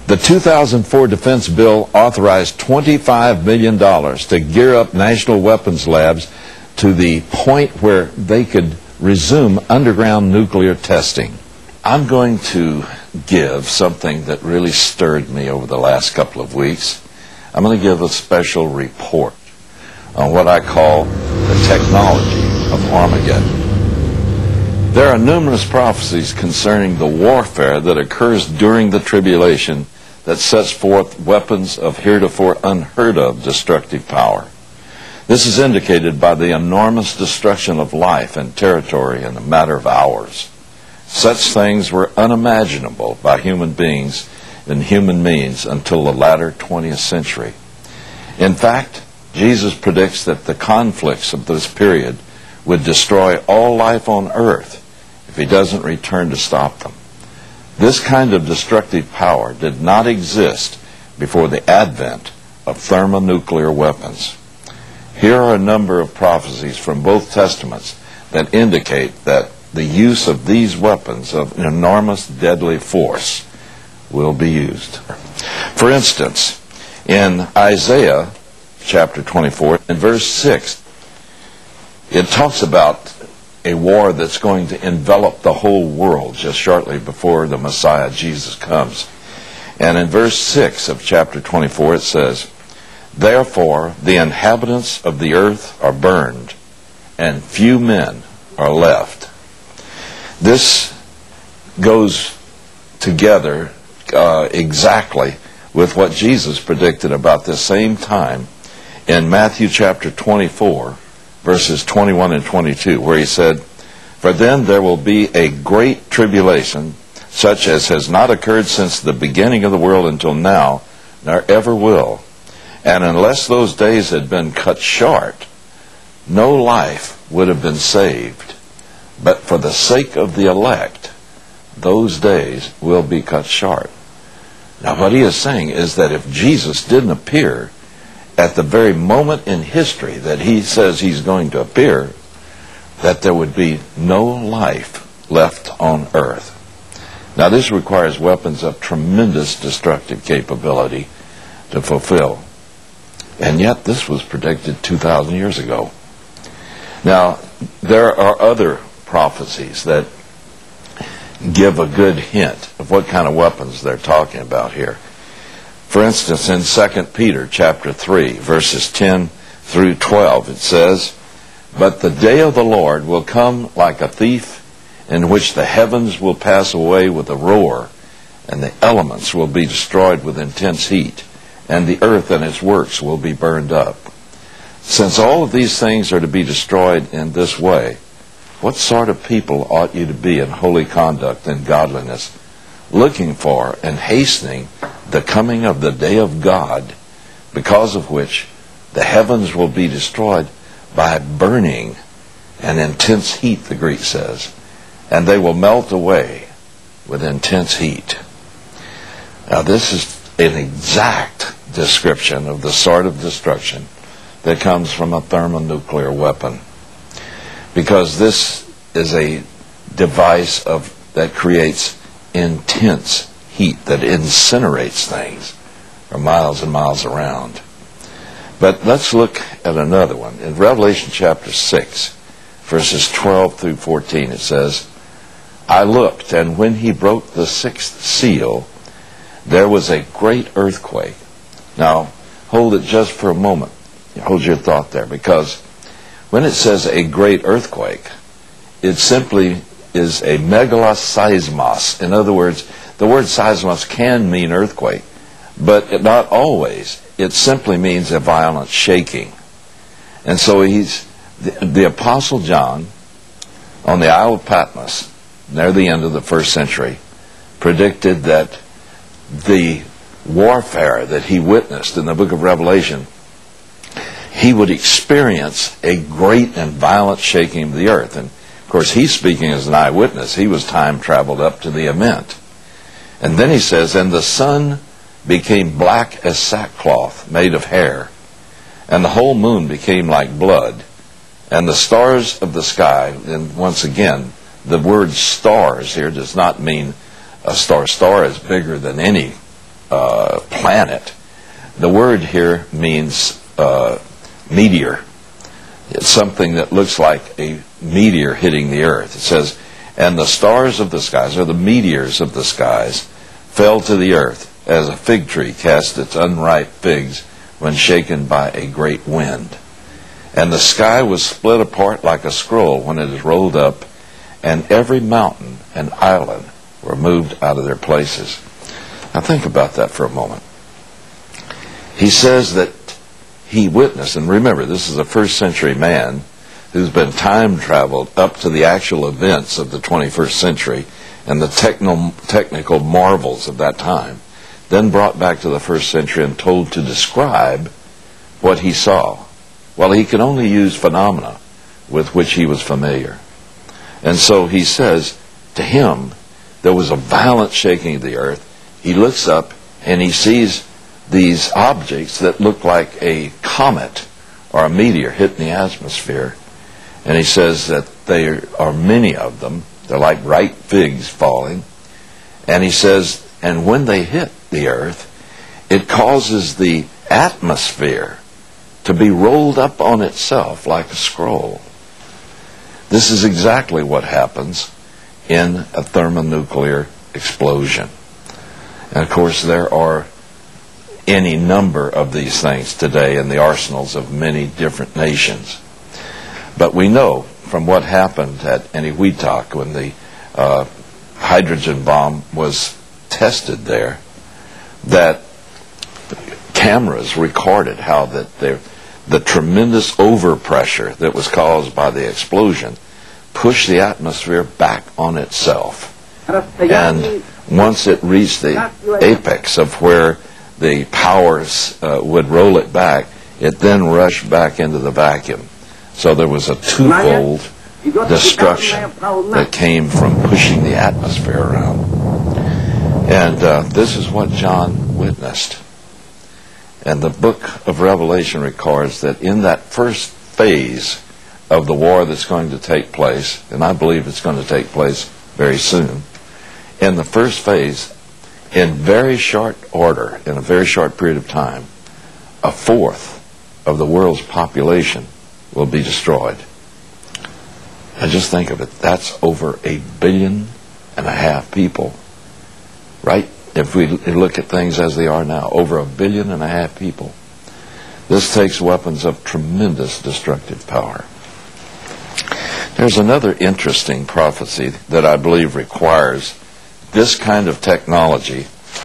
The 2004 defense bill authorized $25 million to gear up national weapons labs to the point where they could resume underground nuclear testing. I'm going to give something that really stirred me over the last couple of weeks. I'm going to give a special report on what I call the technology of Armageddon. There are numerous prophecies concerning the warfare that occurs during the tribulation that sets forth weapons of heretofore unheard of destructive power. This is indicated by the enormous destruction of life and territory in a matter of hours. Such things were unimaginable by human beings and human means until the latter 20th century. In fact, Jesus predicts that the conflicts of this period would destroy all life on earth if he doesn't return to stop them. This kind of destructive power did not exist before the advent of thermonuclear weapons. Here are a number of prophecies from both testaments that indicate that the use of these weapons of enormous deadly force will be used. For instance, in Isaiah chapter 24, in verse 6, it talks about a war that's going to envelop the whole world just shortly before the Messiah, Jesus, comes. And in verse 6 of chapter 24 it says, "Therefore the inhabitants of the earth are burned, and few men are left." This goes together exactly with what Jesus predicted about this same time in Matthew chapter 24, verses 21 and 22, where he said, "For then there will be a great tribulation, such as has not occurred since the beginning of the world until now, nor ever will. And unless those days had been cut short, no life would have been saved. But for the sake of the elect, those days will be cut short." Now what he is saying is that if Jesus didn't appear at the very moment in history that he says he's going to appear, that there would be no life left on earth. Now this requires weapons of tremendous destructive capability to fulfill. And yet this was predicted 2,000 years ago. Now there are other prophecies that give a good hint of what kind of weapons they're talking about here. For instance, in 2 Peter chapter 3, verses 10 through 12, it says, "But the day of the Lord will come like a thief, in which the heavens will pass away with a roar, and the elements will be destroyed with intense heat, and the earth and its works will be burned up. Since all of these things are to be destroyed in this way, what sort of people ought you to be in holy conduct and godliness, looking for and hastening the coming of the day of God, because of which the heavens will be destroyed by burning and intense heat," the Greek says, "and they will melt away with intense heat." Now this is an exact description of the sort of destruction that comes from a thermonuclear weapon, because this is a device that creates intense heat that incinerates things for miles and miles around. But let's look at another one. In Revelation chapter 6, verses 12 through 14, it says, "I looked, and when he broke the sixth seal, there was a great earthquake." Now, hold it just for a moment. Hold your thought there, because when it says a great earthquake, it simply is a megaloseismos. In other words, the word seismos can mean earthquake, but not always. It simply means a violent shaking. And so the Apostle John, on the Isle of Patmos, near the end of the first century, predicted that the warfare that he witnessed in the book of Revelation, he would experience a great and violent shaking of the earth. And of course, he's speaking as an eyewitness. He was time traveled up to the event. And then he says, "And the sun became black as sackcloth made of hair, and the whole moon became like blood, and the stars of the sky," and once again, the word stars here does not mean a star. Star is bigger than any planet. The word here means meteor. It's something that looks like a meteor hitting the earth. It says, and the stars of the skies, or the meteors of the skies, fell to the earth as a fig tree casts its unripe figs when shaken by a great wind. And the sky was split apart like a scroll when it is rolled up, and every mountain and island were moved out of their places. Now think about that for a moment. He says that he witnessed, and remember, this is a first century man who's been time traveled up to the actual events of the 21st century and the technical marvels of that time, then brought back to the first century and told to describe what he saw. Well, he could only use phenomena with which he was familiar. And so he says, to him, there was a violent shaking of the earth. He looks up and he sees these objects that look like a comet or a meteor hitting the atmosphere. And he says that there are many of them. They're like ripe figs falling. And he says, and when they hit the earth, it causes the atmosphere to be rolled up on itself like a scroll. This is exactly what happens in a thermonuclear explosion. And of course, there are any number of these things today in the arsenals of many different nations. But we know from what happened at Eniwetok when the hydrogen bomb was tested there, that cameras recorded how that the tremendous overpressure that was caused by the explosion pushed the atmosphere back on itself. And once it reached the apex of where the powers would roll it back, it then rushed back into the vacuum. So there was a twofold destruction that came from pushing the atmosphere around. And this is what John witnessed. And the book of Revelation records that in that first phase of the war that's going to take place, and I believe it's going to take place very soon, in the first phase, in very short order, in a very short period of time, a fourth of the world's population will be destroyed. And just think of it, that's over 1.5 billion people, right? If we look at things as they are now, over 1.5 billion people. This takes weapons of tremendous destructive power. There's another interesting prophecy that I believe requires this kind of technology